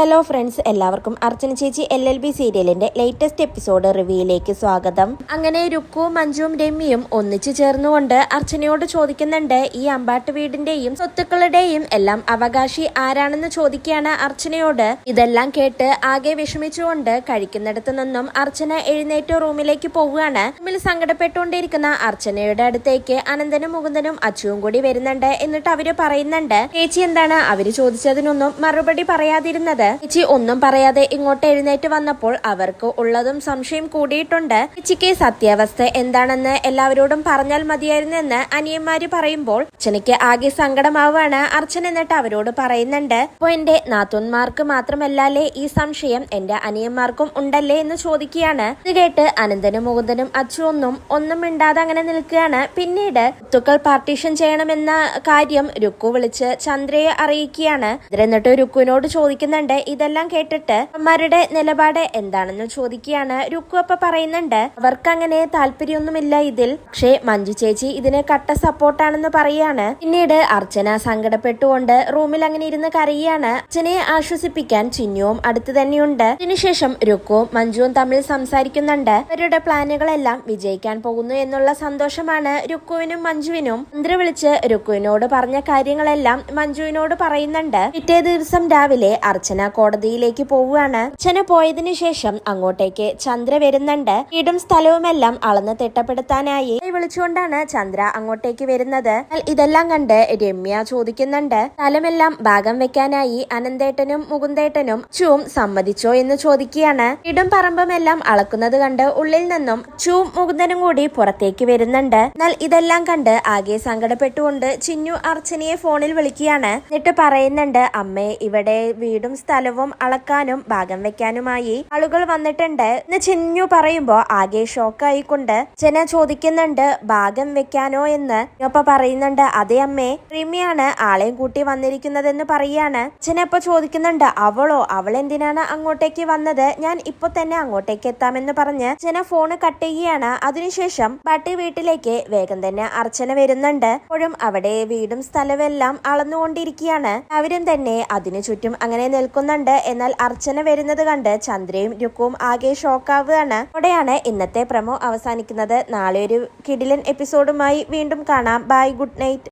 Hello friends, എല്ലാവർക്കും അർച്ചന ചേച്ചി LLB സീരിയലിന്റെ ലേറ്റസ്റ്റ് എപ്പിസോഡ് റിവ്യൂയിലേക്ക് സ്വാഗതം. അങ്ങനെ രുക്കുവും മഞ്ജുവും രമ്യയും ഒന്നിച്ചു ചേർന്നുകൊണ്ട് അർച്ചനയോട് ചോദിക്കുന്നുണ്ട്, ഈ അമ്പാട്ട് വീടിന്റെയും സ്വത്തുക്കളുടെയും എല്ലാം അവകാശി ആരാണെന്ന് ചോദിക്കുകയാണ് അർച്ചനയോട്. ഇതെല്ലാം കേട്ട് ആകെ വിഷമിച്ചുകൊണ്ട് കഴിക്കുന്നിടത്തു നിന്നും അർച്ചന എഴുന്നേറ്റ് റൂമിലേക്ക് പോവുകയാണ്. റൂമിൽ സങ്കടപ്പെട്ടുകൊണ്ടിരിക്കുന്ന അർച്ചനയുടെ അടുത്തേക്ക് അനന്തനും മുകുന്ദനും അച്ചുവും കൂടി വരുന്നുണ്ട്. എന്നിട്ട് അവര് പറയുന്നുണ്ട്, ചേച്ചി എന്താണ് അവര് ചോദിച്ചതിനൊന്നും മറുപടി പറയാതിരുന്നത്? ചേച്ചി ഒന്നും പറയാതെ ഇങ്ങോട്ട് എഴുന്നേറ്റ് വന്നപ്പോൾ അവർക്ക് ഉള്ളതും സംശയം കൂടിയിട്ടുണ്ട്. ചേച്ചിക്ക് സത്യാവസ്ഥ എന്താണെന്ന് എല്ലാവരോടും പറഞ്ഞാൽ മതിയായിരുന്നെന്ന് അനിയന്മാര് പറയുമ്പോൾ അർച്ചനയ്ക്ക് ആകെ സങ്കടമാവാണ്. അർച്ചന എന്നിട്ട് അവരോട് പറയുന്നുണ്ട്, അപ്പൊ എന്റെ നാത്തൂന്മാർക്ക് മാത്രമല്ലേ ഈ സംശയം, എന്റെ അനിയന്മാർക്കും ഉണ്ടല്ലേ എന്ന് ചോദിക്കുകയാണ്. ഇത് കേട്ട് അനന്തനും മുകുന്ദനും ഒന്നും മിണ്ടാതെ അങ്ങനെ നിൽക്കുകയാണ്. പിന്നീട് സ്വത്തുക്കൾ പാർട്ടീഷൻ ചെയ്യണമെന്ന കാര്യം രുക്കു വിളിച്ച് ചന്ദ്രയെ അറിയിക്കുകയാണ്. എന്നിട്ട് രുക്കുവിനോട് ചോദിക്കുന്നുണ്ട്, ഇതെല്ലാം കേട്ടിട്ട് അമ്മമാരുടെ നിലപാട് എന്താണെന്ന് ചോദിക്കുകയാണ്. രുക്കു അപ്പൊ പറയുന്നുണ്ട്, അവർക്ക് അങ്ങനെ താല്പര്യമൊന്നുമില്ല ഇതിൽ, പക്ഷേ മഞ്ജു ചേച്ചി ഇതിന് കട്ട സപ്പോർട്ടാണെന്ന് പറയാണ്. പിന്നീട് അർച്ചന സങ്കടപ്പെട്ടുകൊണ്ട് റൂമിൽ അങ്ങനെ ഇരുന്ന് കരയുകയാണ്. അർച്ചനയെ ആശ്വസിപ്പിക്കാൻ ചിന്നുവും അടുത്ത് തന്നെയുണ്ട്. ഇതിനുശേഷം രുക്കുവും മഞ്ജുവും തമ്മിൽ സംസാരിക്കുന്നുണ്ട്. അവരുടെ പ്ലാനുകളെല്ലാം വിജയിക്കാൻ പോകുന്നു എന്നുള്ള സന്തോഷമാണ് രുക്കുവിനും മഞ്ജുവിനും. മന്ത്രി വിളിച്ച് രുക്കുവിനോട് പറഞ്ഞ കാര്യങ്ങളെല്ലാം മഞ്ജുവിനോട് പറയുന്നുണ്ട്. പിറ്റേ ദിവസം രാവിലെ അർച്ചന കോടതിയിലേക്ക് പോവുകയാണ്. അർച്ചന പോയതിനു ശേഷം അങ്ങോട്ടേക്ക് ചന്ദ്ര വരുന്നുണ്ട്. വീടും സ്ഥലവുമെല്ലാം അളന്ന് തിട്ടപ്പെടുത്താനായി വിളിച്ചുകൊണ്ടാണ് ചന്ദ്ര അങ്ങോട്ടേക്ക് വരുന്നത്. ഇതെല്ലാം കണ്ട് രമ്യ ചോദിക്കുന്നുണ്ട്, സ്ഥലമെല്ലാം ഭാഗം വെക്കാനായി അനന്തേട്ടനും മുകുന്ദേട്ടനും അച്ചുവും സമ്മതിച്ചോ എന്ന് ചോദിക്കുകയാണ്. വീടും പറമ്പും എല്ലാം അളക്കുന്നത് കണ്ട് ഉള്ളിൽ നിന്നും അച്ചുവും മുകുന്ദനും കൂടി പുറത്തേക്ക് വരുന്നുണ്ട്. എന്നാൽ ഇതെല്ലാം കണ്ട് ആകെ സങ്കടപ്പെട്ടുകൊണ്ട് ചിന്നു അർച്ചനയെ ഫോണിൽ വിളിക്കുകയാണ്. എന്നിട്ട് പറയുന്നുണ്ട്, അമ്മേ, ഇവിടെ വീടും സ്ഥലവും അളക്കാനും ഭാഗം വെക്കാനുമായി ആളുകൾ വന്നിട്ടുണ്ട് എന്ന് ചിന്നു പറയുമ്പോ ആകെ ഷോക്കായിക്കൊണ്ട് അർച്ചന ചോദിക്കുന്നുണ്ട്, ഭാഗം വെക്കാനോ എന്ന്. അപ്പൊ പറയുന്നുണ്ട്, അതേ അമ്മേ, റിമിയാണ് ആളെയും കൂട്ടി വന്നിരിക്കുന്നതെന്ന് പറയാണ്. അച്ഛന ഇപ്പൊ ചോദിക്കുന്നുണ്ട്, അവൾ എന്തിനാണ് അങ്ങോട്ടേക്ക് വന്നത്, ഞാൻ ഇപ്പൊ തന്നെ അങ്ങോട്ടേക്ക് എത്താമെന്ന് പറഞ്ഞ് അച്ഛന ഫോണ് കട്ട് ചെയ്യുകയാണ്. അതിനുശേഷം പട്ടി വീട്ടിലേക്ക് വേഗം തന്നെ അർച്ചന വരുന്നുണ്ട്. അപ്പോഴും അവിടെ വീടും സ്ഥലവും എല്ലാം അളന്നുകൊണ്ടിരിക്കുകയാണ്. അവരും തന്നെ അതിനു ചുറ്റും അങ്ങനെ നിൽക്കുന്നുണ്ട്. എന്നാൽ അർച്ചന വരുന്നത് കണ്ട് ചന്ദ്രയും രുക്കുവും ആകെ ഷോക്കാവുകയാണ്. അവിടെയാണ് ഇന്നത്തെ പ്രമോ അവസാനിക്കുന്നത്. നാളെ ഒരു കിടിലൻ എപ്പിസോഡുമായി വീണ്ടും കാണാം. Bye, good night.